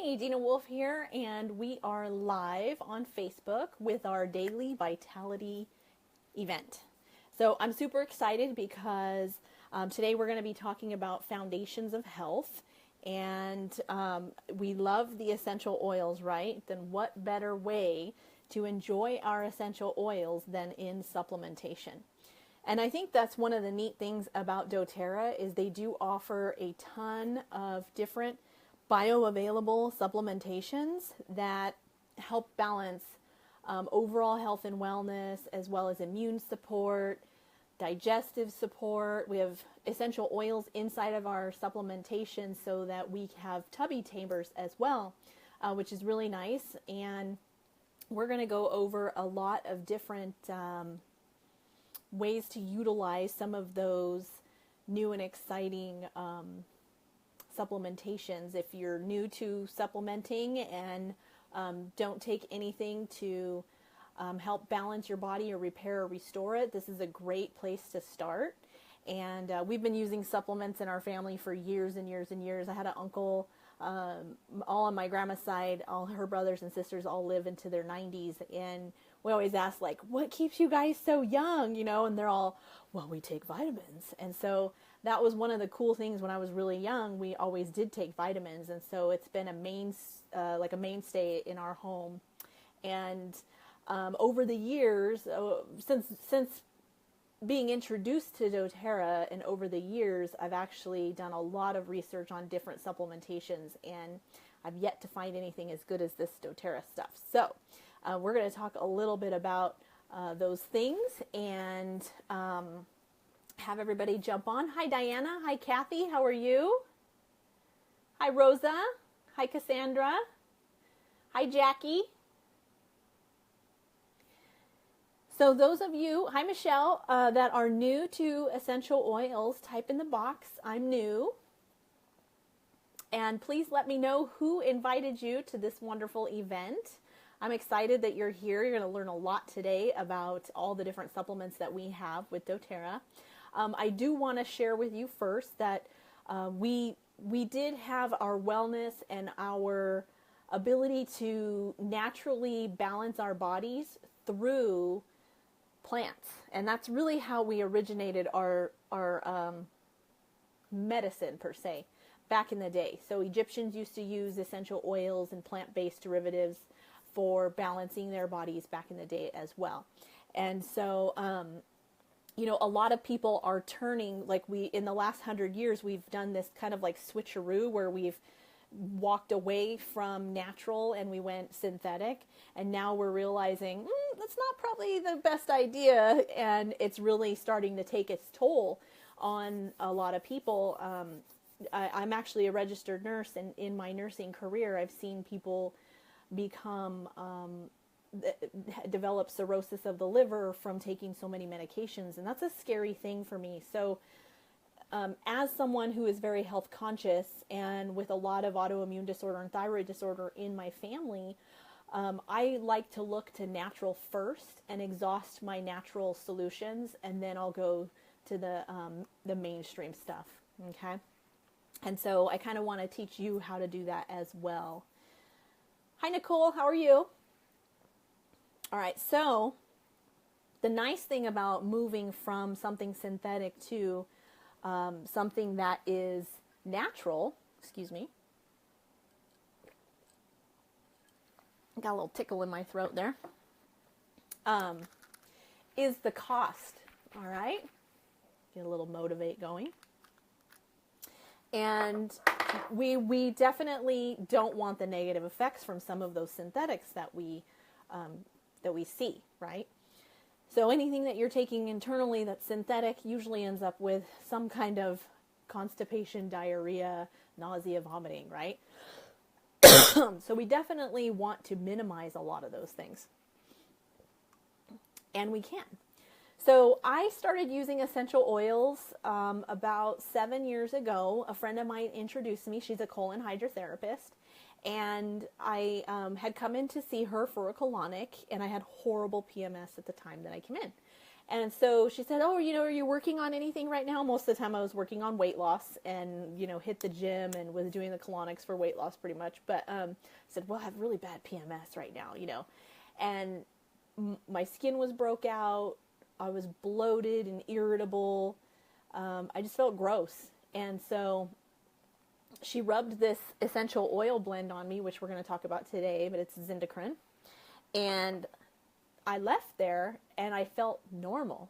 Hey, Dina Wolf here, and we are live on Facebook with our daily vitality event. So I'm super excited because today we're going to be talking about foundations of health, and we love the essential oils, right? Then what better way to enjoy our essential oils than in supplementation? And I think that's one of the neat things about doTERRA is they do offer a ton of different bioavailable supplementations that help balance overall health and wellness, as well as immune support, digestive support. We have essential oils inside of our supplementation so that we have tubby tamers as well, which is really nice. And we're going to go over a lot of different ways to utilize some of those new and exciting supplementations. If you're new to supplementing and don't take anything to help balance your body or repair or restore it, this is a great place to start. And we've been using supplements in our family for years and years and years. I had an uncle, all on my grandma's side, all her brothers and sisters all live into their 90s, and we always ask, like, what keeps you guys so young, and they're all, well, we take vitamins. And so that was one of the cool things when I was really young. We always did take vitamins, and so it's been a mainstay in our home. And over the years, since being introduced to doTERRA, and over the years, I've actually done a lot of research on different supplementations, and I've yet to find anything as good as this doTERRA stuff. So we're going to talk a little bit about those things and have everybody jump on. Hi, Diana. Hi, Kathy. How are you? Hi, Rosa. Hi, Cassandra. Hi, Jackie. So those of you, hi, Michelle, that are new to essential oils, type in the box, I'm new. And please let me know who invited you to this wonderful event. I'm excited that you're here. You're going to learn a lot today about all the different supplements that we have with doTERRA. I do want to share with you first that we did have our wellness and our ability to naturally balance our bodies through plants. And that's really how we originated our medicine, per se, back in the day. So Egyptians used to use essential oils and plant-based derivatives for balancing their bodies back in the day as well. And so, a lot of people are turning, in the last 100 years, we've done this kind of like switcheroo where we've walked away from natural and we went synthetic. And now we're realizing that's not probably the best idea. And it's really starting to take its toll on a lot of people. I'm actually a registered nurse, and in my nursing career, I've seen people become develop cirrhosis of the liver from taking so many medications, and that's a scary thing for me. So as someone who is very health conscious and with a lot of autoimmune disorder and thyroid disorder in my family, I like to look to natural first and exhaust my natural solutions, and then I'll go to the mainstream stuff. Okay, and so I kind of want to teach you how to do that as well. Hi, Nicole. How are you? All right. So the nice thing about moving from something synthetic to something that is natural, excuse me, got a little tickle in my throat there, is the cost. All right. Get a little motivate going. And we definitely don't want the negative effects from some of those synthetics that we see, right? So anything that you're taking internally that's synthetic usually ends up with some kind of constipation, diarrhea, nausea, vomiting, right? So we definitely want to minimize a lot of those things. And we can. So I started using essential oils about 7 years ago. A friend of mine introduced me. She's a colon hydrotherapist. And I had come in to see her for a colonic, and I had horrible PMS at the time that I came in. And so she said, oh, are you working on anything right now? Most of the time I was working on weight loss and, hit the gym and was doing the colonics for weight loss pretty much. But I said, well, I have really bad PMS right now, and my skin was broke out. I was bloated and irritable. I just felt gross. And so she rubbed this essential oil blend on me, which we're going to talk about today, but it's Zindacrine. And I left there and I felt normal.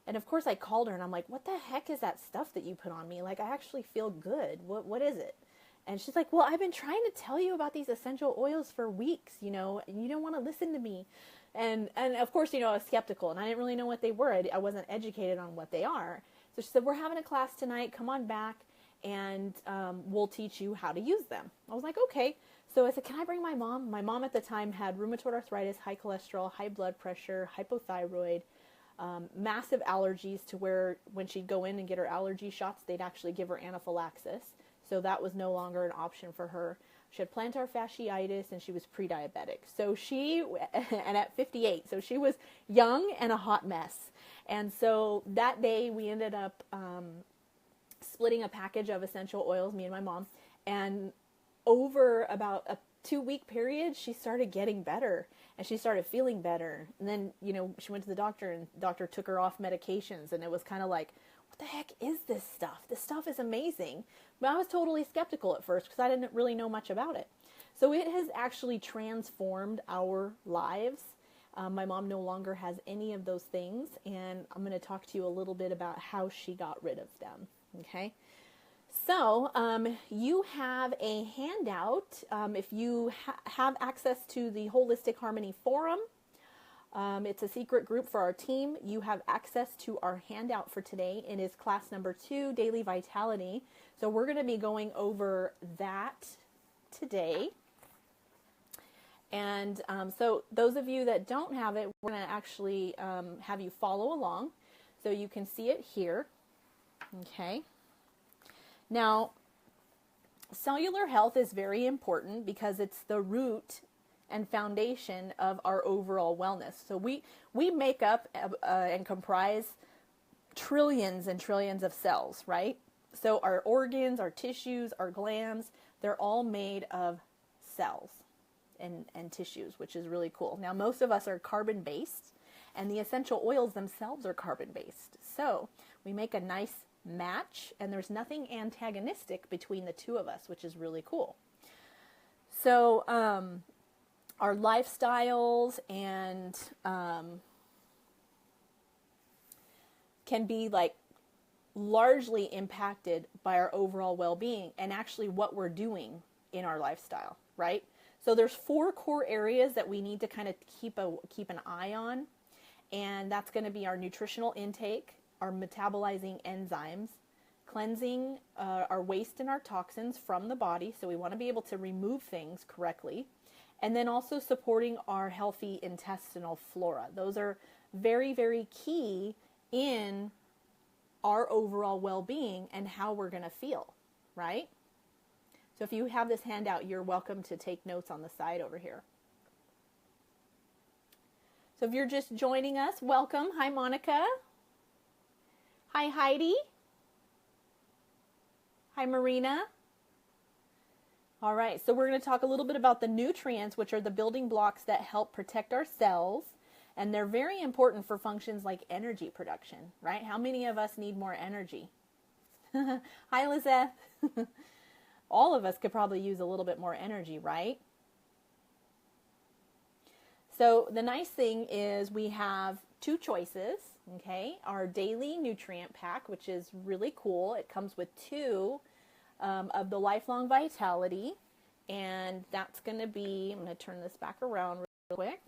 And of course I called her and I'm like, what the heck is that stuff that you put on me? Like, I actually feel good. What is it? And she's like, well, I've been trying to tell you about these essential oils for weeks, and you don't want to listen to me. And of course, I was skeptical and I didn't really know what they were. I wasn't educated on what they are. So she said, we're having a class tonight. Come on back and we'll teach you how to use them. I was like, okay. So I said, can I bring my mom? My mom at the time had rheumatoid arthritis, high cholesterol, high blood pressure, hypothyroid, massive allergies to where when she'd go in and get her allergy shots, they'd actually give her anaphylaxis. So that was no longer an option for her. She had plantar fasciitis and she was pre-diabetic. So and at 58, so she was young and a hot mess. And so that day we ended up splitting a package of essential oils, me and my mom, and over about a 2-week period, she started getting better and she started feeling better. And then, she went to the doctor and the doctor took her off medications, and it was kind of like, what the heck is this stuff? This stuff is amazing. But I was totally skeptical at first because I didn't really know much about it. So it has actually transformed our lives. My mom no longer has any of those things, and I'm going to talk to you a little bit about how she got rid of them. Okay. So you have a handout if you have access to the Holistic Harmony Forum. It's a secret group for our team. You have access to our handout for today. It is class number 2, Daily Vitality. So we're going to be going over that today. And so those of you that don't have it, we're going to actually have you follow along so you can see it here. Okay. Now, cellular health is very important because it's the root and foundation of our overall wellness. So we make up and comprise trillions and trillions of cells, right? So our organs, our tissues, our glands, they're all made of cells and tissues, which is really cool. Now, most of us are carbon-based, and the essential oils themselves are carbon-based. So we make a nice match, and there's nothing antagonistic between the two of us, which is really cool. So our lifestyles and can be like largely impacted by our overall well-being and actually what we're doing in our lifestyle, right? So there's 4 core areas that we need to kind of keep an eye on, and that's going to be our nutritional intake, our metabolizing enzymes, cleansing our waste and our toxins from the body. So we want to be able to remove things correctly. And then also supporting our healthy intestinal flora. Those are very, very key in our overall well-being and how we're going to feel, right? So if you have this handout, you're welcome to take notes on the side over here. So if you're just joining us, welcome. Hi, Monica. Hi, Heidi. Hi, Marina. All right, so we're going to talk a little bit about the nutrients, which are the building blocks that help protect our cells, and they're very important for functions like energy production, right? How many of us need more energy? Hi, Lizette. All of us could probably use a little bit more energy, right? So the nice thing is we have 2 choices. Okay, our daily nutrient pack, which is really cool. It comes with 2 of the Lifelong Vitality, and that's going to be, I'm going to turn this back around real quick,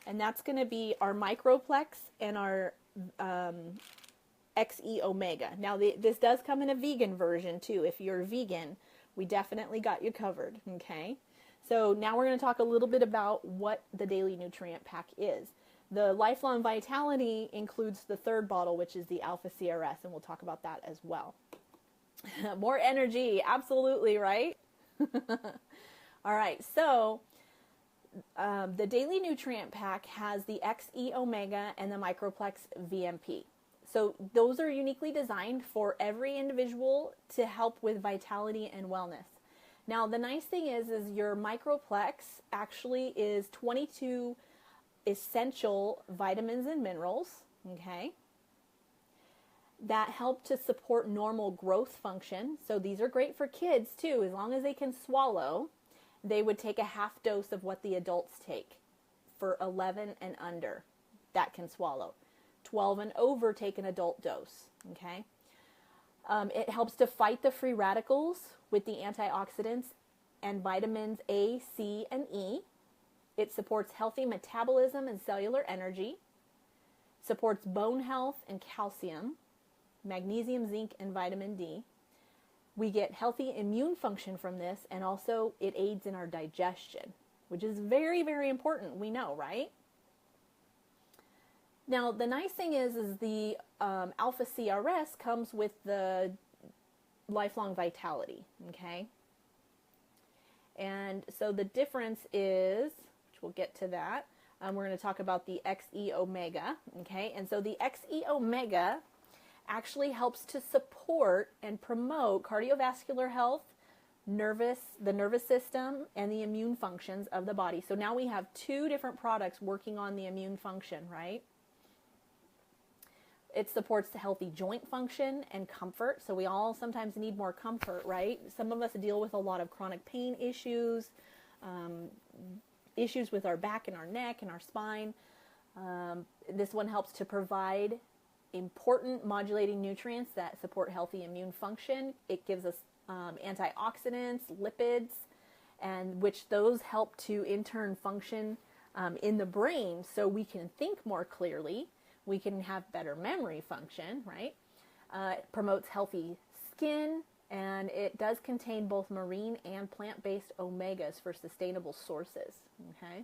and that's going to be our Microplex and our XE Omega. Now, this does come in a vegan version too. If you're vegan, we definitely got you covered, okay? So now we're going to talk a little bit about what the daily nutrient pack is. The Lifelong Vitality includes the 3rd bottle, which is the Alpha CRS, and we'll talk about that as well. More energy, absolutely, right? All right, so the Daily Nutrient Pack has the XE Omega and the Microplex VMP. So those are uniquely designed for every individual to help with vitality and wellness. Now, the nice thing is your Microplex actually is 22 essential vitamins and minerals, okay, that help to support normal growth function. So these are great for kids too. As long as they can swallow, they would take a half dose of what the adults take. For 11 and under, that can swallow. 12 and over, take an adult dose, okay? It helps to fight the free radicals with the antioxidants and vitamins A, C, and E. It supports healthy metabolism and cellular energy, supports bone health and calcium, magnesium, zinc, and vitamin D. We get healthy immune function from this, and also it aids in our digestion, which is very, very important. We know, right? Now, the nice thing is the Alpha CRS comes with the lifelong vitality, okay? And so the difference is, which we'll get to that, we're going to talk about the XE Omega, okay? And so the XE Omega actually helps to support and promote cardiovascular health, the nervous system, and the immune functions of the body. So now we have two different products working on the immune function, right? It supports the healthy joint function and comfort. So we all sometimes need more comfort, right? Some of us deal with a lot of chronic pain issues, issues with our back and our neck and our spine. This one helps to provide important modulating nutrients that support healthy immune function. It gives us antioxidants, lipids, and which those help to in turn function in the brain so we can think more clearly. We can have better memory function, right? It promotes healthy skin, and it does contain both marine and plant-based omegas for sustainable sources, okay?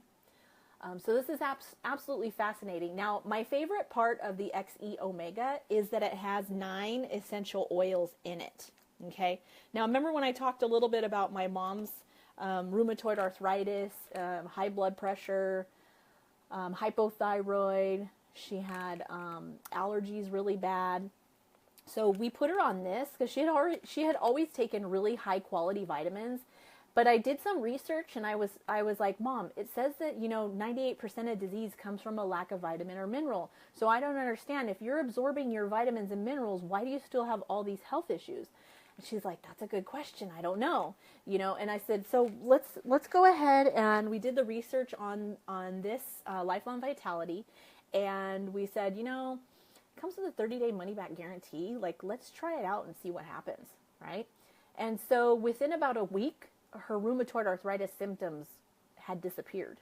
So this is absolutely fascinating. Now, my favorite part of the XE Omega is that it has 9 essential oils in it, okay? Now, remember when I talked a little bit about my mom's rheumatoid arthritis, high blood pressure, hypothyroid. She had allergies really bad. So we put her on this because she had always taken really high quality vitamins. But I did some research and I was like, Mom, it says that, 98% of disease comes from a lack of vitamin or mineral. So I don't understand. If you're absorbing your vitamins and minerals, why do you still have all these health issues? And she's like, that's a good question. I don't know. And I said, so let's go ahead, and we did the research on this lifelong vitality. And we said, it comes with a 30-day money-back guarantee. Like, let's try it out and see what happens, right? And so within about a week, her rheumatoid arthritis symptoms had disappeared.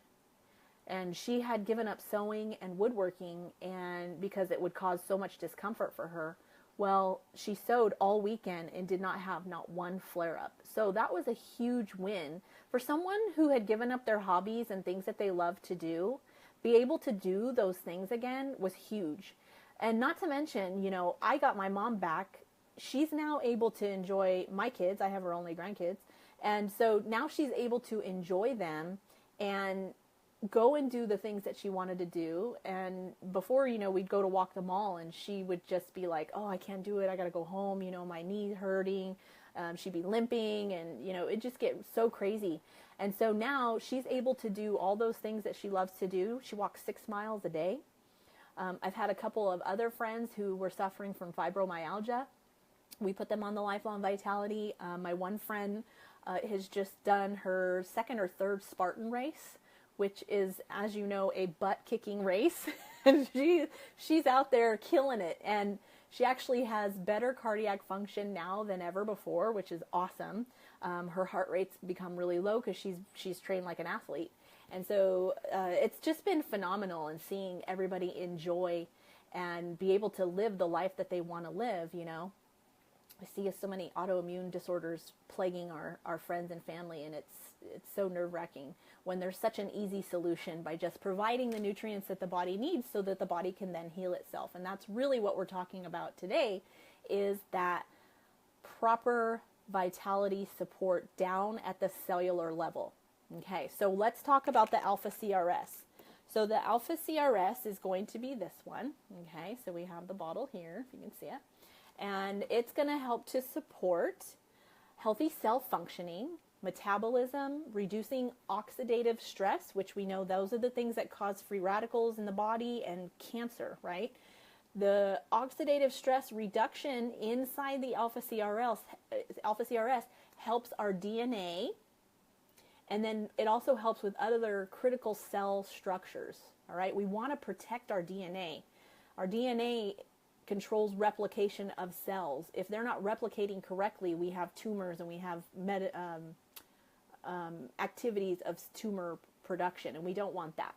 And she had given up sewing and woodworking and because it would cause so much discomfort for her. Well, she sewed all weekend and did not have not one flare-up. So that was a huge win. For someone who had given up their hobbies and things that they love to do, be able to do those things again was huge. And not to mention, I got my mom back. She's now able to enjoy my kids. I have her only grandkids. And so now she's able to enjoy them and go and do the things that she wanted to do. And before, we'd go to walk the mall and she would just be like, oh, I can't do it. I got to go home. My knee's hurting. She'd be limping and, it just get so crazy. And so now she's able to do all those things that she loves to do. She walks 6 miles a day. I've had a couple of other friends who were suffering from fibromyalgia. We put them on the Lifelong Vitality. My one friend has just done her 2nd or 3rd Spartan race, which is, as you know, a butt-kicking race. And she's out there killing it. And she actually has better cardiac function now than ever before, which is awesome. Her heart rate's become really low because she's trained like an athlete. And so it's just been phenomenal, and seeing everybody enjoy and be able to live the life that they want to live, I see so many autoimmune disorders plaguing our friends and family, and it's so nerve-wracking when there's such an easy solution by just providing the nutrients that the body needs so that the body can then heal itself. And that's really what we're talking about today, is that proper vitality support down at the cellular level. Okay, so let's talk about the Alpha CRS. So the Alpha CRS is going to be this one. Okay, so we have the bottle here, if you can see it. And it's going to help to support healthy cell functioning, metabolism, reducing oxidative stress, which we know those are the things that cause free radicals in the body and cancer, right? The oxidative stress reduction inside the Alpha CRS helps our DNA, and then it also helps with other critical cell structures, all right? We want to protect our DNA. Our DNA controls replication of cells. If they're not replicating correctly, we have tumors and we have activities of tumor production, and we don't want that.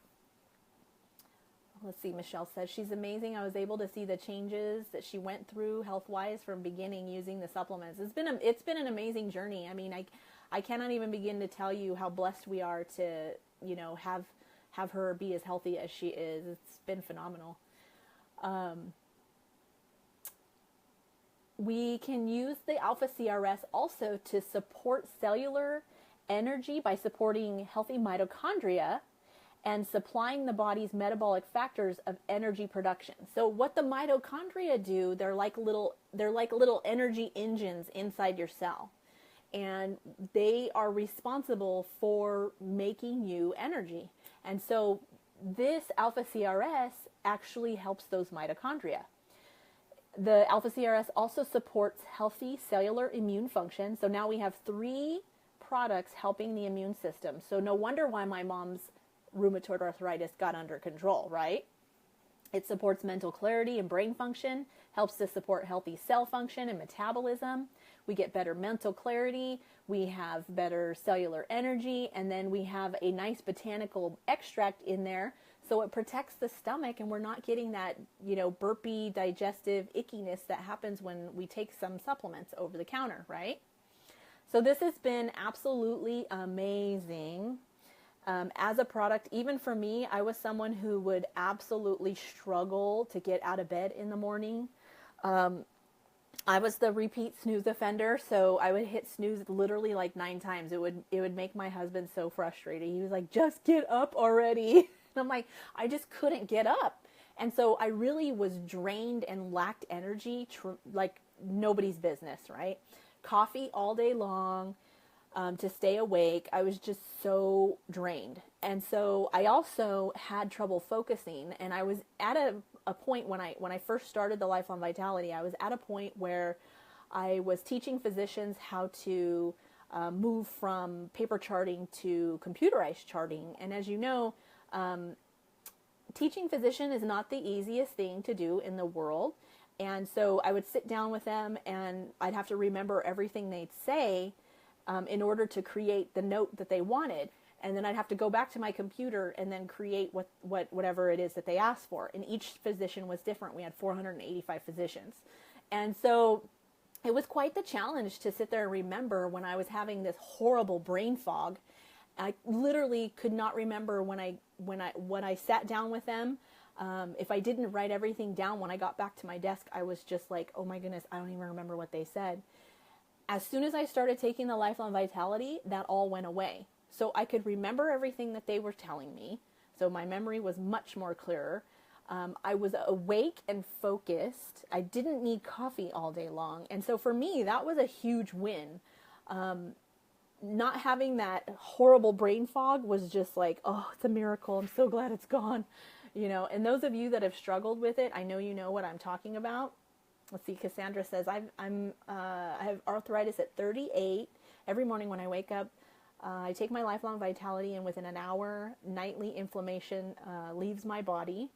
Let's see, Michelle says, she's amazing. I was able to see the changes that she went through health-wise from beginning using the supplements. It's been an amazing journey. I mean, I cannot even begin to tell you how blessed we are to, have her be as healthy as she is. It's been phenomenal. We can use the Alpha CRS also to support cellular energy by supporting healthy mitochondria and supplying the body's metabolic factors of energy production. So what the mitochondria do, they're like little energy engines inside your cell. And they are responsible for making you energy. And so this Alpha CRS actually helps those mitochondria. The Alpha CRS also supports healthy cellular immune function. So now we have 3 products helping the immune system. So no wonder why my mom's rheumatoid arthritis got under control, right? It supports mental clarity and brain function, helps to support healthy cell function and metabolism. We get better mental clarity, we have better cellular energy, and then we have a nice botanical extract in there. So it protects the stomach, and we're not getting that, burpy, digestive ickiness that happens when we take some supplements over the counter, right? So this has been absolutely amazing. As a product, even for me, I was someone who would absolutely struggle to get out of bed in the morning. I was the repeat snooze offender, so I would hit snooze literally like 9 times. It would make my husband so frustrated. He was like, just get up already. And I'm like, I just couldn't get up. And so I really was drained and lacked energy, like nobody's business, right? Coffee all day long to stay awake. I was just so drained. And so I also had trouble focusing, and I was at a point when I first started the Lifelong Vitality, I was at a point where I was teaching physicians how to move from paper charting to computerized charting. And as you know, teaching physician is not the easiest thing to do in the world. And so I would sit down with them, and I'd have to remember everything they'd say in order to create the note that they wanted. And then I'd have to go back to my computer and then create whatever it is that they asked for. And each physician was different. We had 485 physicians. And so it was quite the challenge to sit there and remember when I was having this horrible brain fog. I literally could not remember when I sat down with them. If I didn't write everything down when I got back to my desk, I was just like, oh my goodness, I don't even remember what they said. As soon as I started taking the Lifelong Vitality, that all went away. So I could remember everything that they were telling me. So my memory was much more clearer. I was awake and focused. I didn't need coffee all day long. And so for me, that was a huge win. Not having that horrible brain fog was just like, oh, it's a miracle. I'm so glad it's gone. And those of you that have struggled with it, I know you know what I'm talking about. Let's see, Cassandra says, I have arthritis at 38. Every morning when I wake up, I take my Lifelong Vitality, and within an hour, nightly inflammation leaves my body.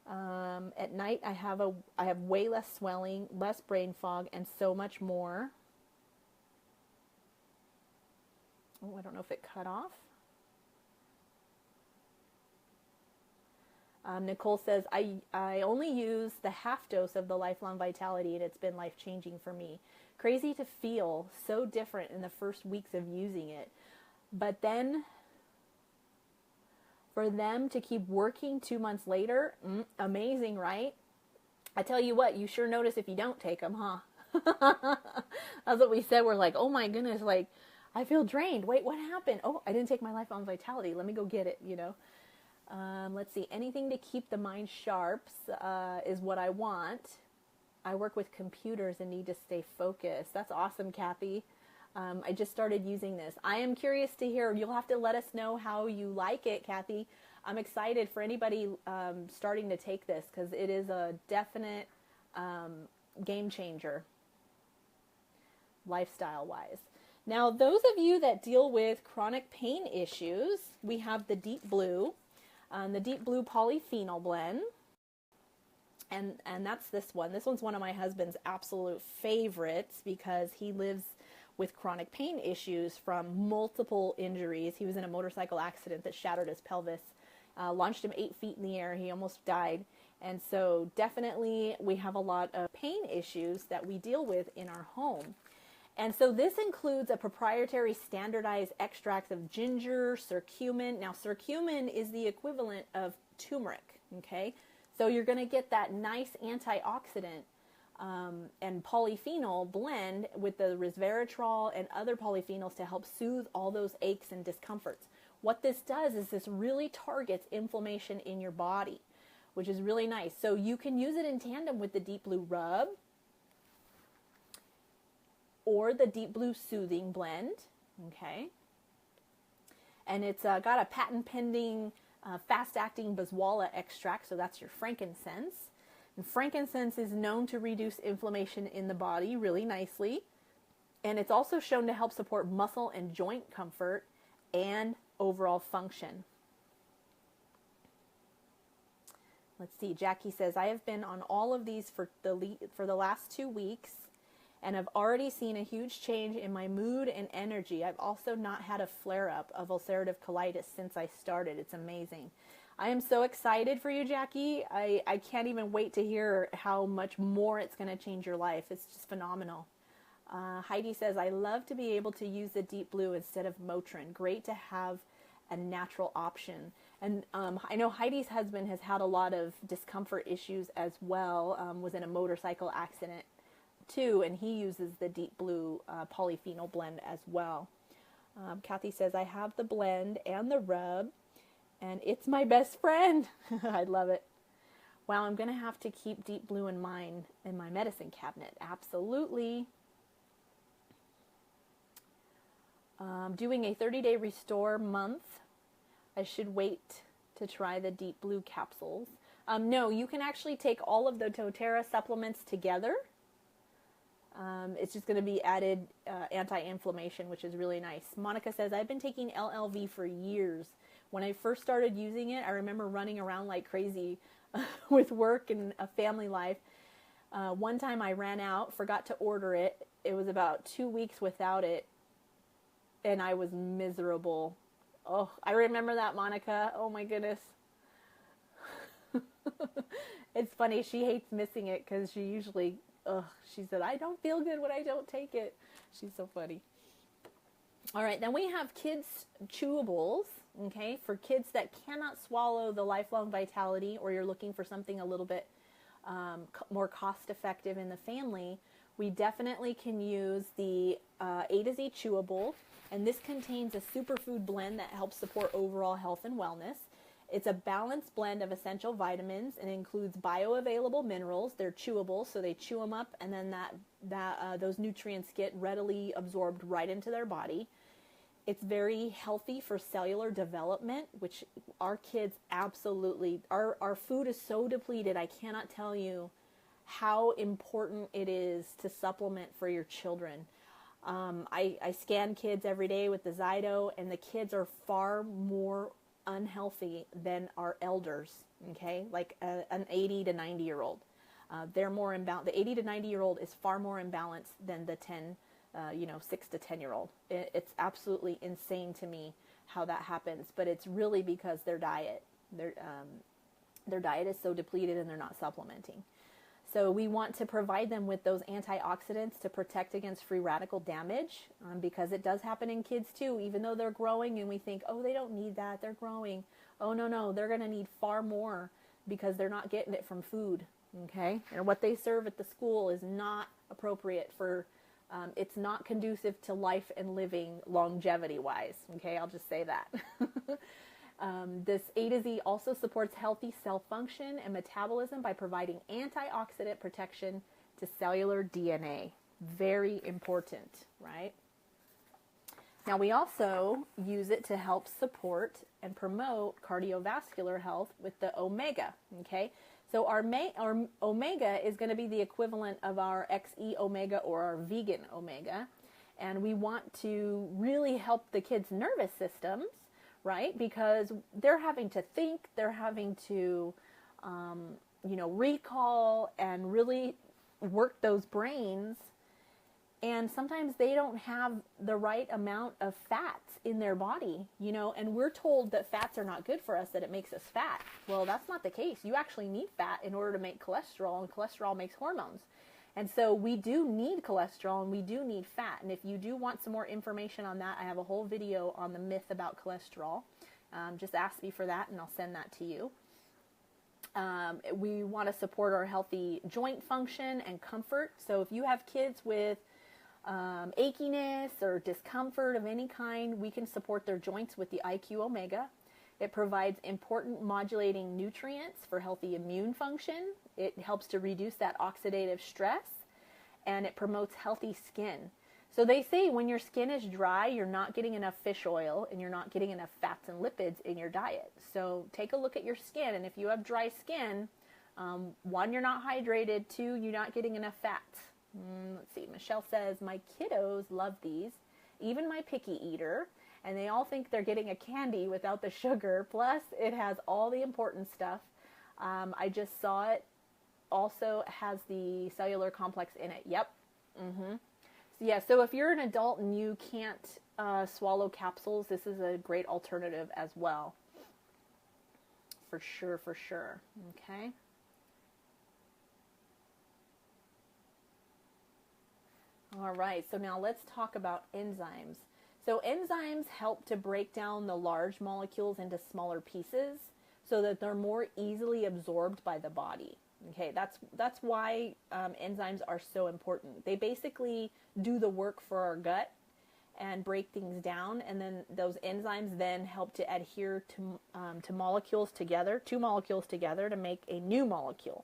At night, I have way less swelling, less brain fog, and so much more. Oh, I don't know if it cut off. Nicole says, I only use the half dose of the Lifelong Vitality, and it's been life-changing for me. Crazy to feel so different in the first weeks of using it. But then for them to keep working 2 months later, amazing, right? I tell you what, you sure notice if you don't take them, huh? That's what we said. We're like, oh my goodness, like, I feel drained. Wait, what happened? Oh, I didn't take my Lifelong Vitality. Let me go get it, Let's see. Anything to keep the mind sharp is what I want. I work with computers and need to stay focused. That's awesome, Kathy. I just started using this. I am curious to hear. You'll have to let us know how you like it, Kathy. I'm excited for anybody starting to take this because it is a definite game changer, lifestyle-wise. Now, those of you that deal with chronic pain issues, we have the Deep Blue polyphenol blend. And that's this one. This one's one of my husband's absolute favorites because he lives with chronic pain issues from multiple injuries. He was in a motorcycle accident that shattered his pelvis, launched him 8 feet in the air. He almost died. And so definitely we have a lot of pain issues that we deal with in our home. And so this includes a proprietary standardized extract of ginger, curcumin. Now, curcumin is the equivalent of turmeric, okay? So you're going to get that nice antioxidant and polyphenol blend with the resveratrol and other polyphenols to help soothe all those aches and discomforts. What this does is this really targets inflammation in your body, which is really nice. So you can use it in tandem with the Deep Blue Rub or the Deep Blue Soothing Blend, okay? And it's got a patent-pending fast-acting Boswellia extract, so that's your frankincense. And frankincense is known to reduce inflammation in the body really nicely. And it's also shown to help support muscle and joint comfort and overall function. Let's see, Jackie says, I have been on all of these for the last 2 weeks, and I've already seen a huge change in my mood and energy. I've also not had a flare-up of ulcerative colitis since I started. It's amazing. I am so excited for you, Jackie. I can't even wait to hear how much more it's going to change your life. It's just phenomenal. Heidi says, I love to be able to use the Deep Blue instead of Motrin. Great to have a natural option. And I know Heidi's husband has had a lot of discomfort issues as well, was in a motorcycle accident too, and he uses the Deep Blue polyphenol blend as well. Kathy says, I have the blend and the rub, and it's my best friend. I love it. Wow, I'm going to have to keep Deep Blue in mind in my medicine cabinet. Absolutely. Doing a 30-day restore month. I should wait to try the Deep Blue capsules. No, you can actually take all of the doTERRA supplements together. It's just going to be added anti-inflammation, which is really nice. Monica says, I've been taking LLV for years. When I first started using it, I remember running around like crazy with work and a family life. One time I ran out, forgot to order it. It was about 2 weeks without it, and I was miserable. Oh, I remember that, Monica. Oh my goodness. It's funny. She hates missing it because she usually, she said, I don't feel good when I don't take it. She's so funny. All right, then we have kids chewables, okay, for kids that cannot swallow the Lifelong Vitality, or you're looking for something a little bit more cost effective in the family. We definitely can use the A to Z chewable, and this contains a superfood blend that helps support overall health and wellness. It's a balanced blend of essential vitamins and includes bioavailable minerals. They're chewable, so they chew them up, and then those nutrients get readily absorbed right into their body. It's very healthy for cellular development, which our kids absolutely, our food is so depleted. I cannot tell you how important it is to supplement for your children. I scan kids every day with the Zyto, and the kids are far more unhealthy than our elders, okay? Like an 80 to 90 year old. They're more imbalanced. The 80 to 90 year old is far more imbalanced than the 6 to 10 year old. It's absolutely insane to me how that happens, but it's really because their diet is so depleted and they're not supplementing. So we want to provide them with those antioxidants to protect against free radical damage, because it does happen in kids too, even though they're growing and we think, oh, they don't need that, they're growing. Oh, no, they're going to need far more because they're not getting it from food, okay? And what they serve at the school is not appropriate for It's not conducive to life and living longevity-wise. Okay, I'll just say that. This A to Z also supports healthy cell function and metabolism by providing antioxidant protection to cellular DNA. Very important, right? Now, we also use it to help support and promote cardiovascular health with the omega, okay? So our omega is going to be the equivalent of our XE omega or our vegan omega. And we want to really help the kids' nervous systems, right? Because they're having to think, they're having to, recall and really work those brains. And sometimes they don't have the right amount of fats in their body, and we're told that fats are not good for us, that it makes us fat. Well, that's not the case. You actually need fat in order to make cholesterol, and cholesterol makes hormones. And so we do need cholesterol and we do need fat. And if you do want some more information on that, I have a whole video on the myth about cholesterol. Just ask me for that and I'll send that to you. We want to support our healthy joint function and comfort. So if you have kids with achiness or discomfort of any kind, we can support their joints with the IQ Omega. It provides important modulating nutrients for healthy immune function. It helps to reduce that oxidative stress, and it promotes healthy skin. So they say when your skin is dry, you're not getting enough fish oil and you're not getting enough fats and lipids in your diet. So take a look at your skin, and if you have dry skin, one, you're not hydrated, two, you're not getting enough fats. Let's see, Michelle says, my kiddos love these, even my picky eater, and they all think they're getting a candy without the sugar, plus it has all the important stuff. I just saw it also has the cellular complex in it. Yep. So if you're an adult and you can't swallow capsules, this is a great alternative as well. For sure. Okay. All right, so now let's talk about enzymes. So enzymes help to break down the large molecules into smaller pieces so that they're more easily absorbed by the body. Okay, that's why enzymes are so important. They basically do the work for our gut and break things down, and then those enzymes then help to adhere to molecules together, two molecules together, to make a new molecule.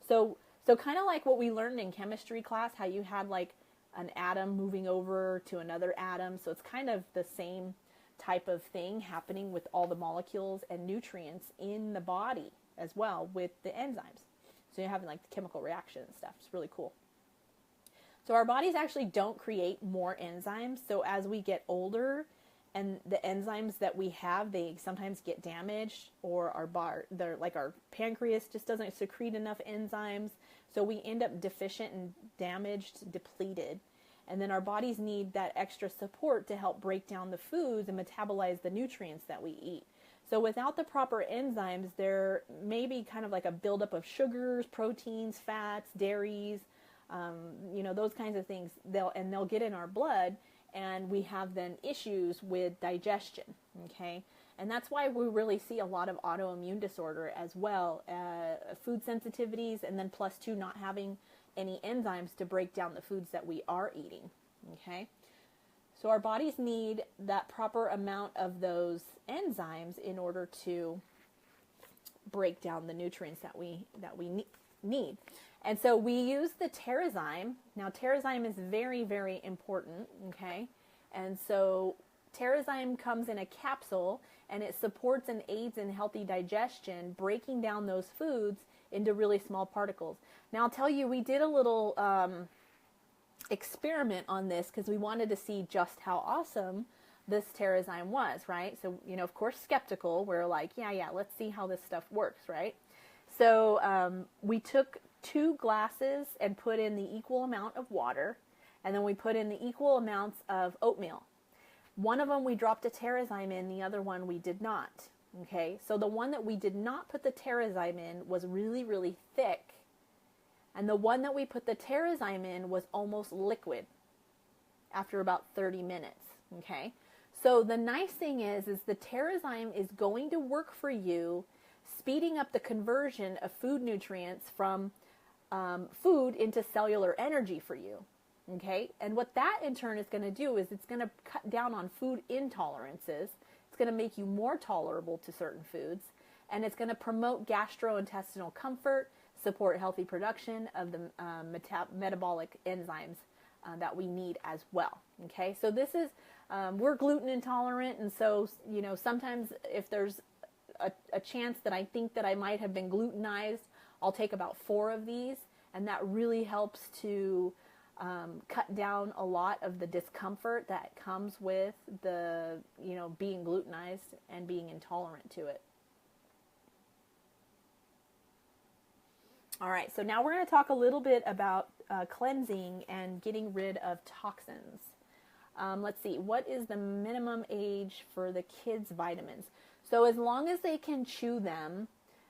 So kind of like what we learned in chemistry class, how you had like an atom moving over to another atom. So it's kind of the same type of thing happening with all the molecules and nutrients in the body as well with the enzymes. So you're having like the chemical reaction and stuff. It's really cool. So our bodies actually don't create more enzymes. So as we get older and the enzymes that we have, they sometimes get damaged, or they're like our pancreas just doesn't secrete enough enzymes. So we end up deficient and damaged, depleted. And then our bodies need that extra support to help break down the foods and metabolize the nutrients that we eat. So without the proper enzymes, there may be kind of like a buildup of sugars, proteins, fats, dairies, those kinds of things. They'll get in our blood, and we have then issues with digestion, okay? And that's why we really see a lot of autoimmune disorder as well, food sensitivities, and then plus two, not having any enzymes to break down the foods that we are eating, okay? So our bodies need that proper amount of those enzymes in order to break down the nutrients that we need. And so we use the Terrazyme. Now Terrazyme is very, very important, okay? And so Terrazyme comes in a capsule, and it supports and aids in healthy digestion, breaking down those foods into really small particles. Now I'll tell you, we did a little experiment on this because we wanted to see just how awesome this Terrazyme was, right? So, of course, skeptical. We're like, yeah, let's see how this stuff works, right? So we took 2 glasses and put in the equal amount of water, and then we put in the equal amounts of oatmeal. One of them we dropped a Terrazyme in, the other one we did not. Okay, so the one that we did not put the Terrazyme in was really, really thick. And the one that we put the Terrazyme in was almost liquid after about 30 minutes. Okay, so the nice thing is the Terrazyme is going to work for you, speeding up the conversion of food nutrients from food into cellular energy for you. Okay, and what that in turn is going to do is it's going to cut down on food intolerances. It's going to make you more tolerable to certain foods, and it's going to promote gastrointestinal comfort, support healthy production of the metabolic enzymes that we need as well. Okay, so this is, we're gluten intolerant, and so, you know, sometimes if there's a chance that I think that I might have been glutenized, I'll take about 4 of these, and that really helps to cut down a lot of the discomfort that comes with the, you know, being glutenized and being intolerant to it. All right, so now we're going to talk a little bit about cleansing and getting rid of toxins. Let's see, what is the minimum age for the kids' vitamins? So as long as they can chew them,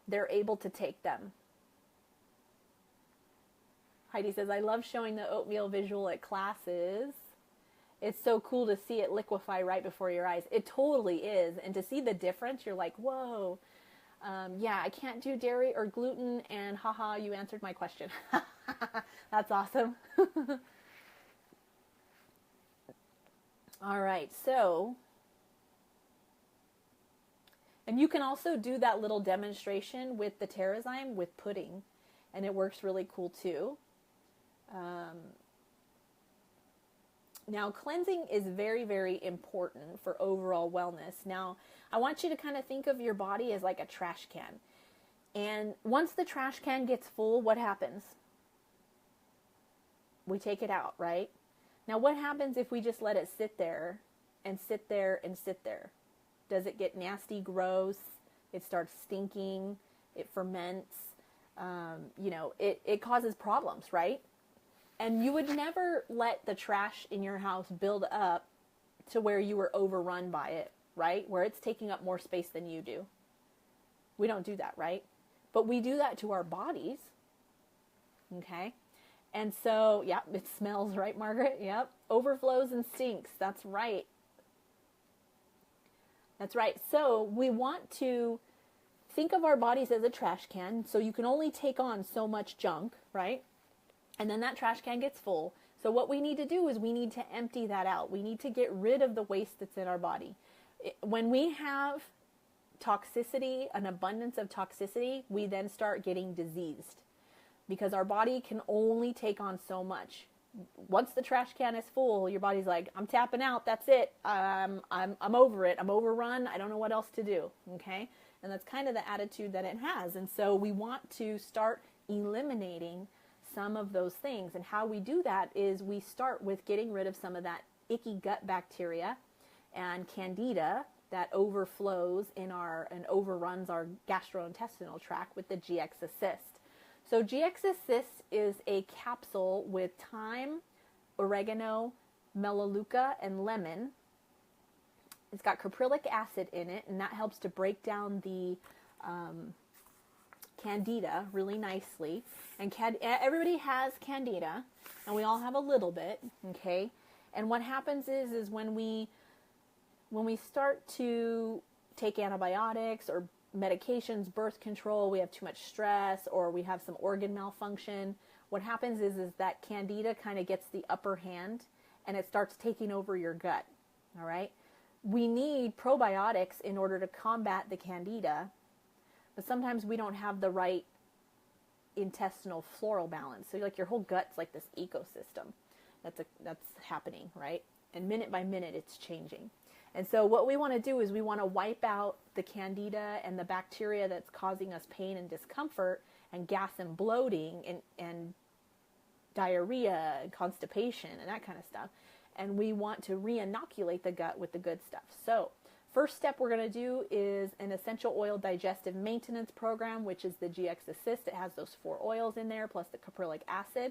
they're able to take them. Heidi says, I love showing the oatmeal visual at classes. It's so cool to see it liquefy right before your eyes. It totally is. And to see the difference, you're like, whoa. Yeah, I can't do dairy or gluten, and haha, you answered my question. That's awesome. All right, so, and you can also do that little demonstration with the Terrazyme with pudding, and it works really cool too. Now, cleansing is very, very important for overall wellness. Now, I want you to kind of think of your body as like a trash can. And once the trash can gets full, what happens? We take it out, right? Now, what happens if we just let it sit there and sit there and sit there? Does it get nasty, gross? It starts stinking. It ferments. You know, it causes problems, right? And you would never let the trash in your house build up to where you were overrun by it, right? Where it's taking up more space than you do. We don't do that, right? But we do that to our bodies, okay? And so, yeah, it smells, right, Margaret? Yep. Overflows and stinks. That's right. That's right. So we want to think of our bodies as a trash can. So you can only take on so much junk, right? And then that trash can gets full. So what we need to do is we need to empty that out. We need to get rid of the waste that's in our body. When we have toxicity, an abundance of toxicity, we then start getting diseased because our body can only take on so much. Once the trash can is full, your body's like, I'm tapping out. That's it. I'm over it. I'm overrun. I don't know what else to do. Okay. And that's kind of the attitude that it has. And so we want to start eliminating some of those things. And how we do that is we start with getting rid of some of that icky gut bacteria and candida that overflows in and overruns our gastrointestinal tract with the GX Assist. So GX Assist is a capsule with thyme, oregano, melaleuca, and lemon. It's got caprylic acid in it, and that helps to break down the candida really nicely. And everybody has candida, and we all have a little bit, okay? And what happens is when we start to take antibiotics or medications, birth control, we have too much stress, or we have some organ malfunction, what happens is that candida kind of gets the upper hand, and it starts taking over your gut, all right? We need probiotics in order to combat the candida, but sometimes we don't have the right intestinal floral balance. So like your whole gut's like this ecosystem that's happening, right? And minute by minute it's changing. And so what we want to do is we want to wipe out the candida and the bacteria that's causing us pain and discomfort and gas and bloating and diarrhea and constipation and that kind of stuff. And we want to re-inoculate the gut with the good stuff. So first step we're going to do is an essential oil digestive maintenance program, which is the GX Assist. It has those 4 oils in there, plus the caprylic acid.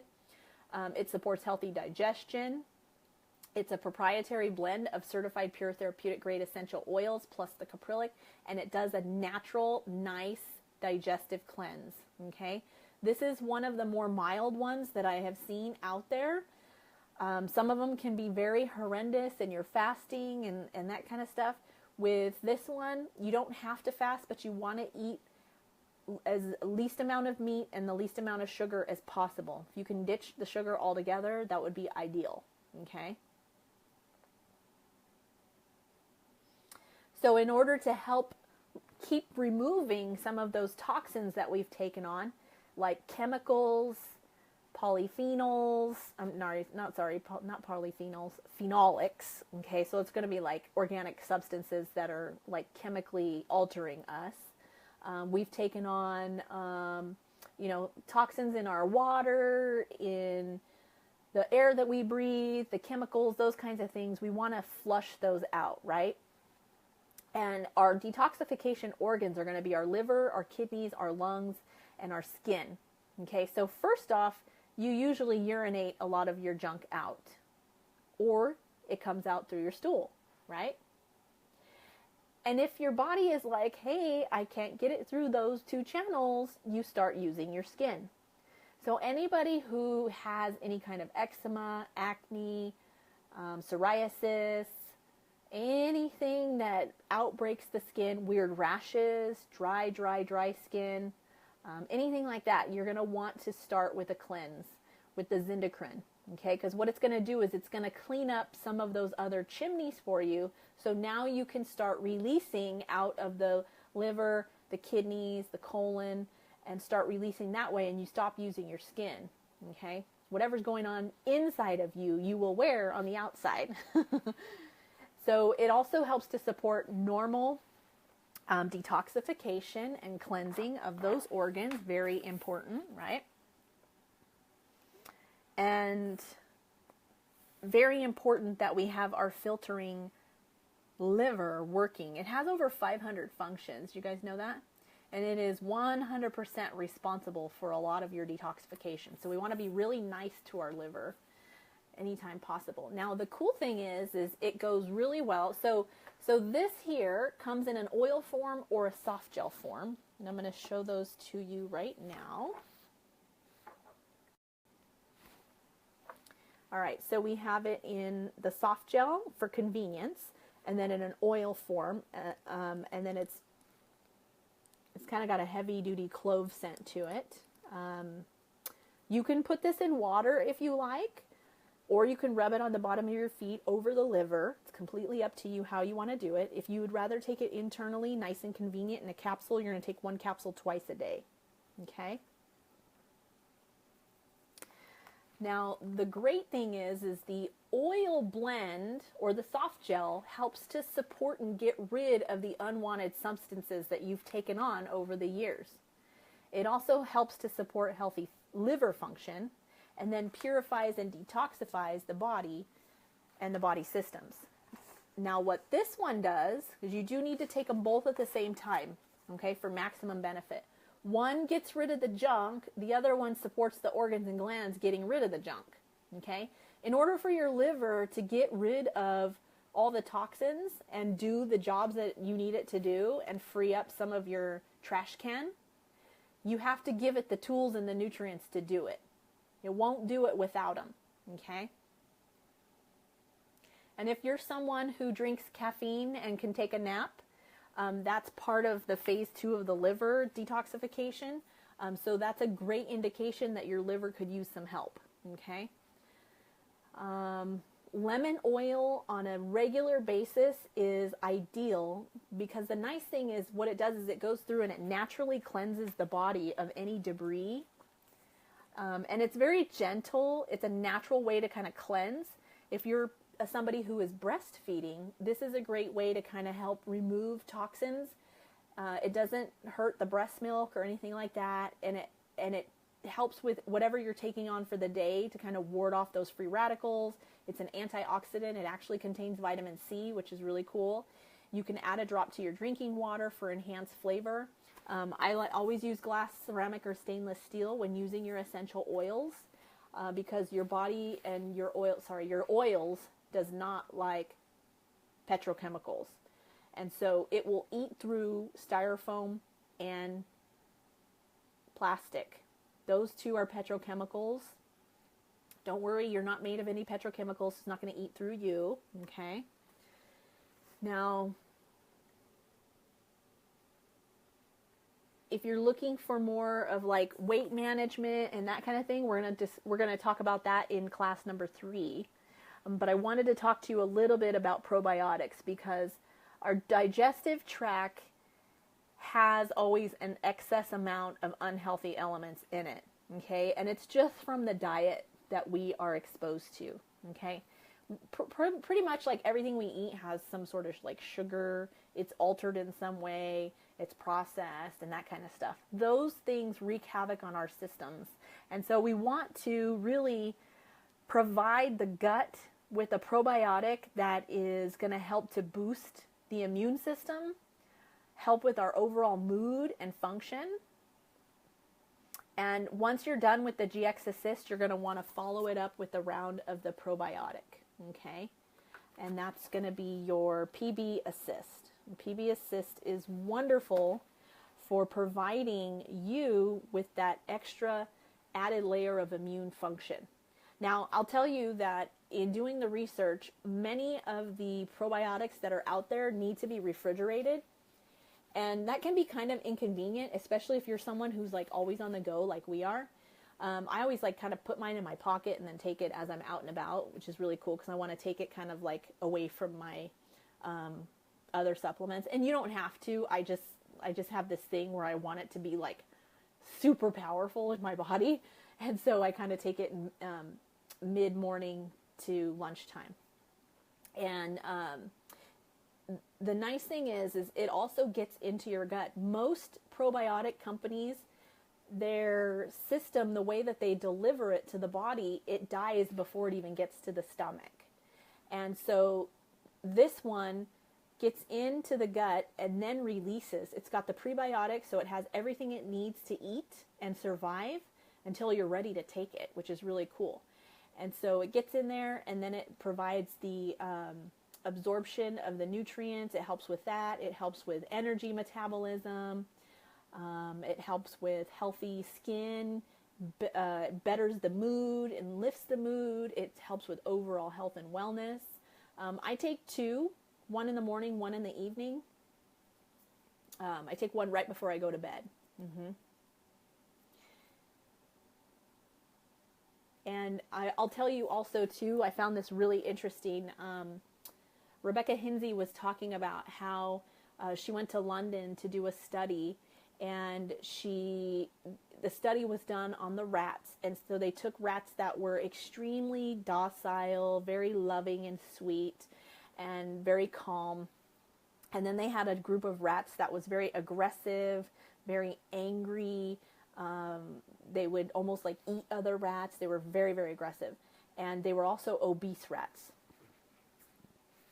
It supports healthy digestion. It's a proprietary blend of certified pure therapeutic grade essential oils, plus the caprylic, and it does a natural, nice digestive cleanse, okay? This is one of the more mild ones that I have seen out there. Some of them can be very horrendous and you're fasting and that kind of stuff. With this one, you don't have to fast, but you want to eat as least amount of meat and the least amount of sugar as possible. If you can ditch the sugar altogether, that would be ideal. Okay. So in order to help keep removing some of those toxins that we've taken on, like chemicals, polyphenols, not polyphenols, phenolics. Okay, so it's going to be like organic substances that are like chemically altering us. We've taken on, toxins in our water, in the air that we breathe, the chemicals, those kinds of things. We want to flush those out, right? And our detoxification organs are going to be our liver, our kidneys, our lungs, and our skin. Okay, so first off, you usually urinate a lot of your junk out, or it comes out through your stool, right? And if your body is like, hey, I can't get it through those two channels, you start using your skin. So anybody who has any kind of eczema, acne, psoriasis, anything that outbreaks the skin, weird rashes, dry skin, anything like that, you're going to want to start with a cleanse with the Zindacrine, okay? Because what it's going to do is it's going to clean up some of those other chimneys for you, so now you can start releasing out of the liver, the kidneys, the colon, and start releasing that way, and you stop using your skin, okay? Whatever's going on inside of you, you will wear on the outside. So it also helps to support normal detoxification and cleansing of those organs. Very important, right? And very important that we have our filtering liver working. It has over 500 functions. You guys know that? And it is 100% responsible for a lot of your detoxification. So we want to be really nice to our liver anytime possible. Now the cool thing is it goes really well. So this here comes in an oil form or a soft gel form, and I'm going to show those to you right now. All right, so we have it in the soft gel for convenience, and then in an oil form, and then it's kind of got a heavy duty clove scent to it. You can put this in water if you like, or you can rub it on the bottom of your feet over the liver. It's completely up to you how you want to do it. If you would rather take it internally, nice and convenient in a capsule, you're going to take one capsule twice a day. Okay? Now, the great thing is the oil blend or the soft gel helps to support and get rid of the unwanted substances that you've taken on over the years. It also helps to support healthy liver function, and then purifies and detoxifies the body and the body systems. Now what this one does, is you do need to take them both at the same time, okay, for maximum benefit. One gets rid of the junk, the other one supports the organs and glands getting rid of the junk, okay? In order for your liver to get rid of all the toxins and do the jobs that you need it to do and free up some of your trash can, you have to give it the tools and the nutrients to do it. It won't do it without them, okay? And if you're someone who drinks caffeine and can take a nap, that's part of the phase 2 of the liver detoxification. So that's a great indication that your liver could use some help, okay? Lemon oil on a regular basis is ideal because the nice thing is what it does is it goes through and it naturally cleanses the body of any debris. And it's very gentle. It's a natural way to kind of cleanse. If you're somebody who is breastfeeding, this is a great way to kind of help remove toxins. It doesn't hurt the breast milk or anything like that. And it helps with whatever you're taking on for the day to kind of ward off those free radicals. It's an antioxidant. It actually contains vitamin C, which is really cool. You can add a drop to your drinking water for enhanced flavor. I always use glass, ceramic, or stainless steel when using your essential oils because your body and your oils does not like petrochemicals. And so it will eat through styrofoam and plastic. Those two are petrochemicals. Don't worry, you're not made of any petrochemicals. It's not going to eat through you, okay? Now, if you're looking for more of like weight management and that kind of thing, we're gonna talk about that in class number 3. But I wanted to talk to you a little bit about probiotics because our digestive tract has always an excess amount of unhealthy elements in it. Okay, and it's just from the diet that we are exposed to. Okay, pretty much like everything we eat has some sort of like sugar. It's altered in some way. It's processed and that kind of stuff. Those things wreak havoc on our systems. And so we want to really provide the gut with a probiotic that is going to help to boost the immune system, help with our overall mood and function. And once you're done with the GX Assist, you're going to want to follow it up with a round of the probiotic. Okay? And that's going to be your PB Assist. PB Assist is wonderful for providing you with that extra added layer of immune function. Now, I'll tell you that in doing the research, many of the probiotics that are out there need to be refrigerated. And that can be kind of inconvenient, especially if you're someone who's like always on the go like we are. I always like kind of put mine in my pocket and then take it as I'm out and about, which is really cool because I want to take it kind of like away from my other supplements. And you don't have to. I just have this thing where I want it to be like super powerful in my body. And so I kind of take it mid-morning to lunchtime. And the nice thing is it also gets into your gut. Most probiotic companies, their system, the way that they deliver it to the body, it dies before it even gets to the stomach. And so this one gets into the gut and then releases. It's got the prebiotics, so it has everything it needs to eat and survive until you're ready to take it, which is really cool. And so it gets in there and then it provides the absorption of the nutrients. It helps with that. It helps with energy metabolism. It helps with healthy skin, betters the mood and lifts the mood. It helps with overall health and wellness. I take 2, one in the morning, one in the evening. I take one right before I go to bed. And I'll tell you also too, I found this really interesting. Rebecca Hinsey was talking about how she went to London to do a study, and the study was done on the rats. And so they took rats that were extremely docile, very loving and sweet, and very calm. And then they had a group of rats that was very aggressive, very angry. They would almost like eat other rats. They were very, very aggressive. And they were also obese rats.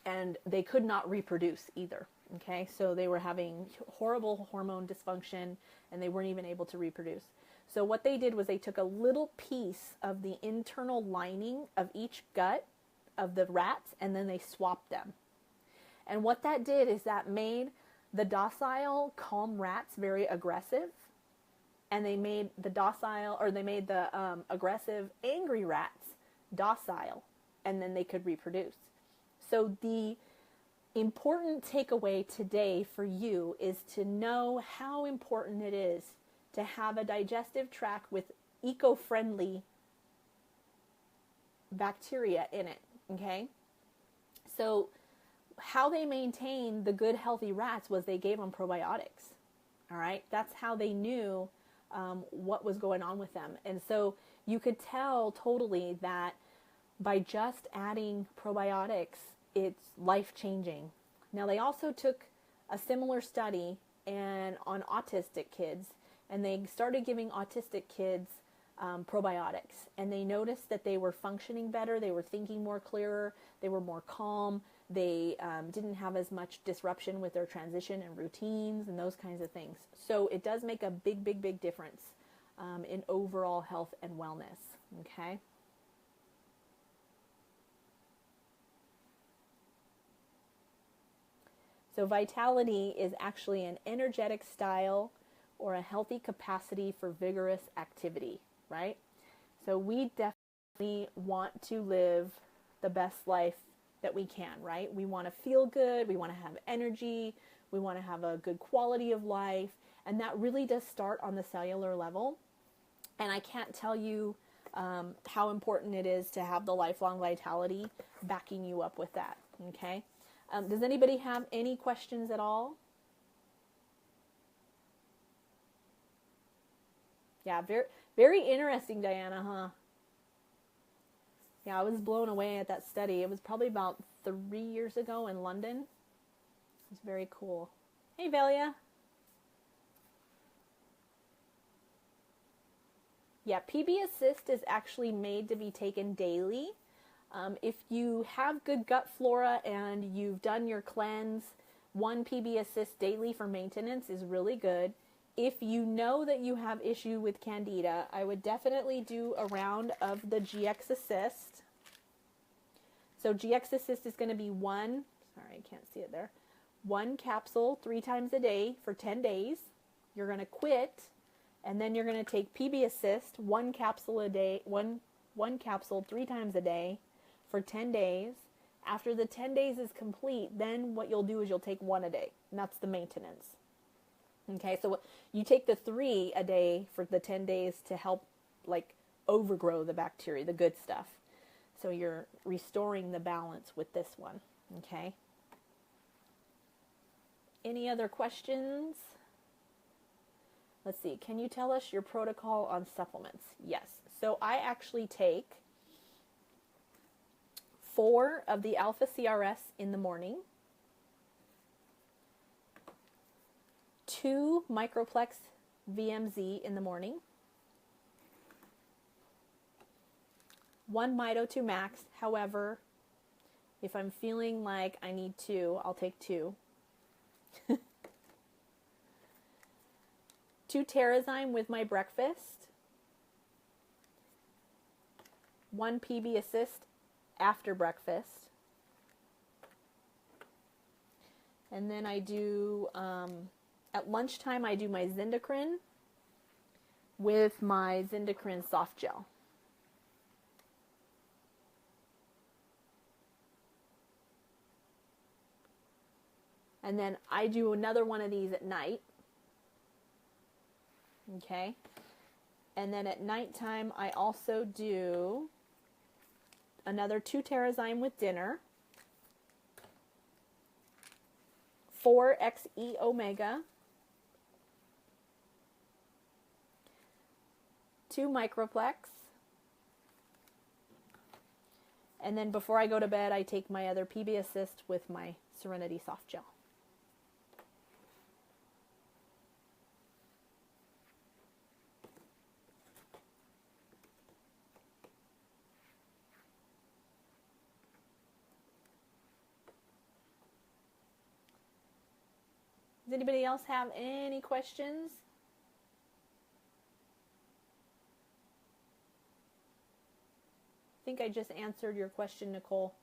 And they could not reproduce either. Okay, so they were having horrible hormone dysfunction and they weren't even able to reproduce. So what they did was they took a little piece of the internal lining of each gut of the rats and then they swapped them. And what that did is that made the docile, calm rats very aggressive, and they made the aggressive, angry rats docile, and then they could reproduce. So the important takeaway today for you is to know how important it is to have a digestive tract with eco-friendly bacteria in it, okay? So how they maintained the good, healthy rats was they gave them probiotics, all right? That's how they knew what was going on with them. And so you could tell totally that by just adding probiotics, it's life-changing. Now, they also took a similar study on autistic kids, and they started giving autistic kids probiotics. And they noticed that they were functioning better, they were thinking more clearer, they were more calm, they didn't have as much disruption with their transition and routines and those kinds of things. So it does make a big, big, big difference in overall health and wellness, okay? So vitality is actually an energetic style or a healthy capacity for vigorous activity, right? So we definitely want to live the best life that we can, right? We want to feel good, we want to have energy, we want to have a good quality of life, And that really does start on the cellular level. And I can't tell you how important it is to have the lifelong vitality backing you up with that. Okay. Does anybody have any questions at all? Yeah, very, very interesting, Diana, huh? Yeah, I was blown away at that study. It was probably about 3 years ago in London. It was very cool. Hey, Velia. Yeah, PB Assist is actually made to be taken daily. If you have good gut flora and you've done your cleanse, 1 PB Assist daily for maintenance is really good. If you know that you have issue with Candida, I would definitely do a round of the GX Assist. So GX Assist is going to be 1 capsule 3 times a day for 10 days. You're going to quit, and then you're going to take PB Assist, 1 capsule a day, one capsule 3 times a day for 10 days. After the 10 days is complete, then what you'll do is you'll take 1 a day, and that's the maintenance. Okay, so you take the 3 a day for the 10 days to help like overgrow the bacteria, the good stuff. So you're restoring the balance with this one. Okay. Any other questions? Let's see. Can you tell us your protocol on supplements? Yes. So I actually take 4 of the Alpha CRS in the morning, 2 Microplex VMZ in the morning, 1 Mito 2 Max. However, if I'm feeling like I need 2, I'll take 2. 2 Terrazyme with my breakfast, 1 PB Assist after breakfast, and then I do, at lunchtime I do my Zindacrine with my Zindacrine soft gel. And then I do another one of these at night. Okay. And then at nighttime, I also do another 2 Terrazyme with dinner, 4 XE Omega, 2 Microplex, and then before I go to bed, I take my other PB Assist with my Serenity Soft Gel. Does anybody else have any questions? I think I just answered your question, Nicole.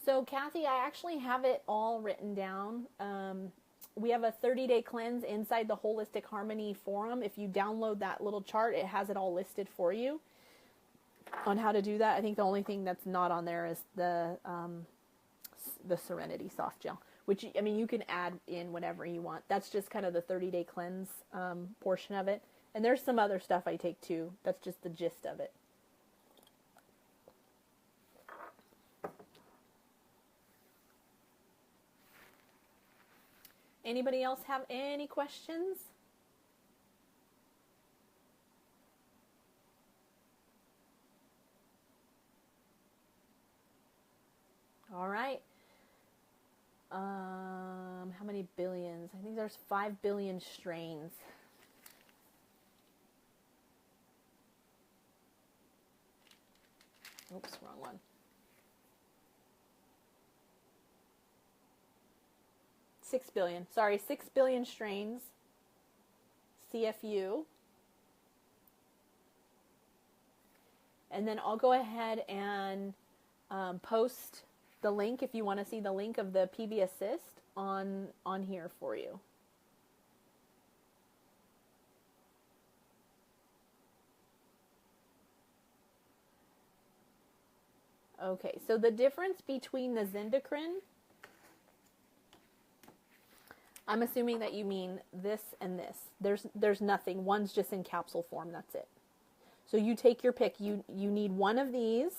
So, Kathy, I actually have it all written down. We have a 30-day cleanse inside the Holistic Harmony forum. If you download that little chart, it has it all listed for you on how to do that. I think the only thing that's not on there is the Serenity Soft Gel, which, I mean, you can add in whenever you want. That's just kind of the 30-day cleanse portion of it. And there's some other stuff I take too. That's just the gist of it. Anybody else have any questions? All right. How many billions? I think there's 5 billion strains. Oops, wrong one. 6 billion. Sorry, 6 billion strains. CFU. And then I'll go ahead and post the link if you want to see the link of the PB Assist on here for you. Okay, so the difference between the Zindacrine, I'm assuming that you mean this and this. There's nothing. One's just in capsule form. That's it. So you take your pick. You need one of these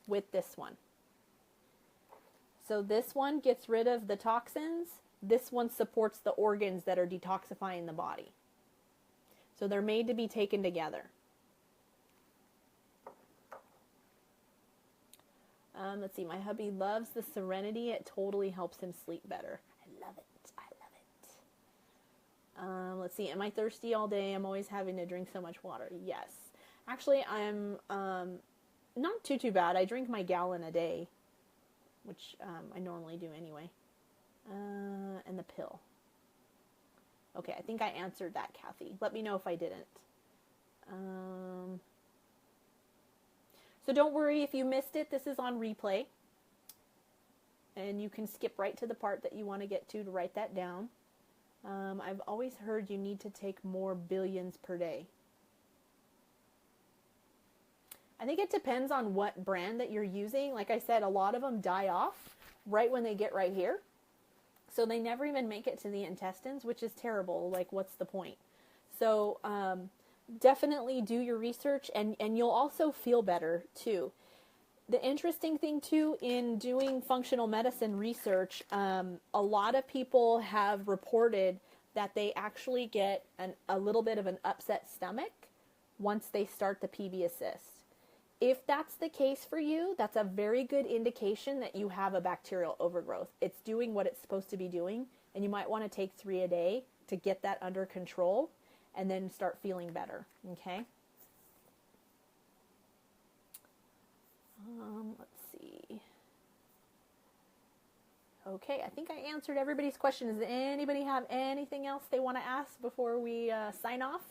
with this one. So this one gets rid of the toxins. This one supports the organs that are detoxifying the body. So they're made to be taken together. Let's see. My hubby loves the Serenity. It totally helps him sleep better. I love it. I love it. Let's see. Am I thirsty all day? I'm always having to drink so much water. Yes. Actually, I'm not too bad. I drink my gallon a day, which I normally do anyway. And the pill. Okay, I think I answered that, Kathy. Let me know if I didn't. So don't worry if you missed it. This is on replay. And you can skip right to the part that you want to get to write that down. I've always heard you need to take more billions per day. I think it depends on what brand that you're using. Like I said, a lot of them die off right when they get right here. So they never even make it to the intestines, which is terrible. Like, what's the point? So definitely do your research, and you'll also feel better too. The interesting thing too in doing functional medicine research, a lot of people have reported that they actually get a little bit of an upset stomach once they start the PB assist. If that's the case for you, that's a very good indication that you have a bacterial overgrowth. It's doing what it's supposed to be doing, and you might want to take 3 a day to get that under control and then start feeling better, okay? Let's see. Okay, I think I answered everybody's question. Does anybody have anything else they want to ask before we sign off?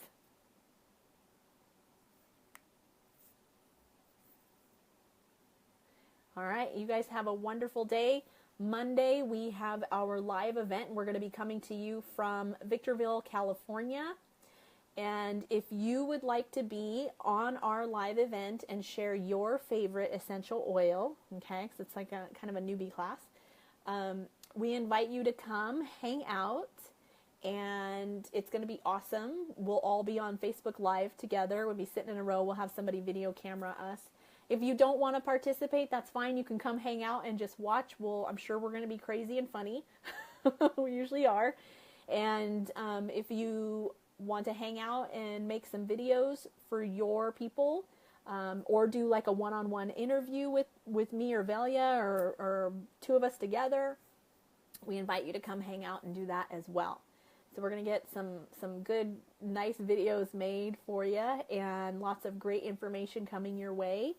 All right, you guys have a wonderful day. Monday, we have our live event. We're going to be coming to you from Victorville, California. And if you would like to be on our live event and share your favorite essential oil, okay, because it's like a kind of a newbie class, we invite you to come hang out, and it's going to be awesome. We'll all be on Facebook Live together. We'll be sitting in a row. We'll have somebody video camera us. If you don't want to participate, that's fine. You can come hang out and just watch. I'm sure we're going to be crazy and funny. We usually are. And if you want to hang out and make some videos for your people, or do like a one-on-one interview with me or Velia or two of us together, we invite you to come hang out and do that as well. So we're going to get some good, nice videos made for you, and lots of great information coming your way.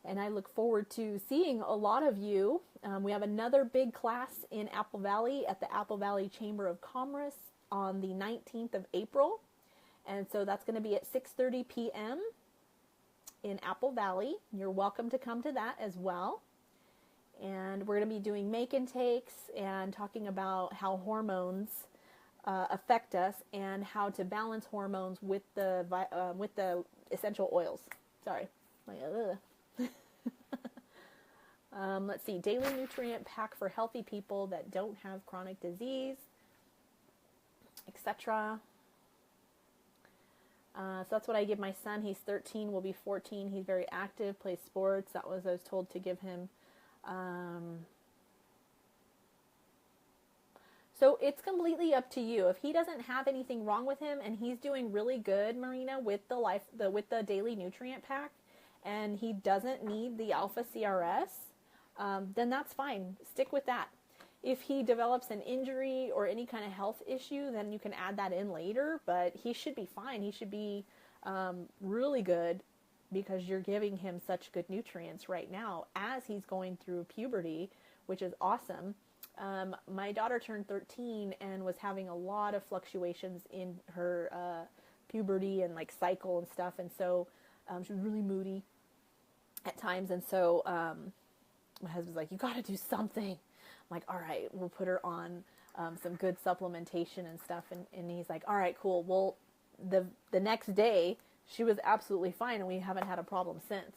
And I look forward to seeing a lot of you. We have another big class in Apple Valley at the Apple Valley Chamber of Commerce on the 19th of April. And so that's going to be at 6:30 p.m. in Apple Valley. You're welcome to come to that as well. And we're going to be doing make and takes and talking about how hormones affect us and how to balance hormones with the essential oils. Sorry. Let's see. Daily nutrient pack for healthy people that don't have chronic disease, etc. So that's what I give my son. He's 13, will be 14. He's very active, plays sports. That was I was told to give him. So it's completely up to you. If he doesn't have anything wrong with him and he's doing really good, Marina, with the daily nutrient pack, and he doesn't need the Alpha CRS, then that's fine. Stick with that. If he develops an injury or any kind of health issue, then you can add that in later, but he should be fine. He should be really good because you're giving him such good nutrients right now as he's going through puberty, which is awesome. My daughter turned 13 and was having a lot of fluctuations in her puberty and like cycle and stuff, and so she was really moody at times, and so my husband's like, you got to do something. I'm like, all right, we'll put her on some good supplementation and stuff, and he's like, all right, cool. Well, the next day she was absolutely fine, and we haven't had a problem since.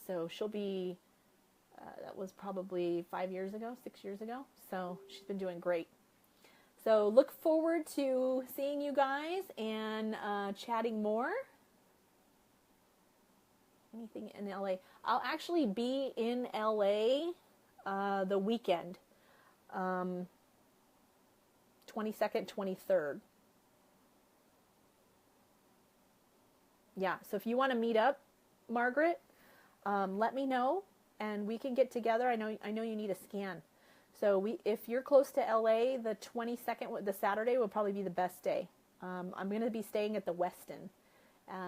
So she'll be, that was probably 5 years ago, 6 years ago. So she's been doing great. So look forward to seeing you guys and chatting more. Anything in LA? I'll actually be in LA the weekend, 22nd, 23rd. Yeah, so if you want to meet up, Margaret, let me know and we can get together. I know you need a scan. So if you're close to LA, the 22nd, the Saturday will probably be the best day. I'm going to be staying at the Westin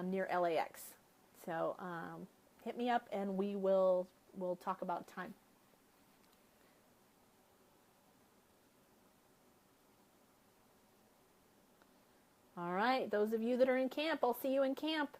near LAX. So hit me up and we'll talk about time. All right, those of you that are in camp, I'll see you in camp.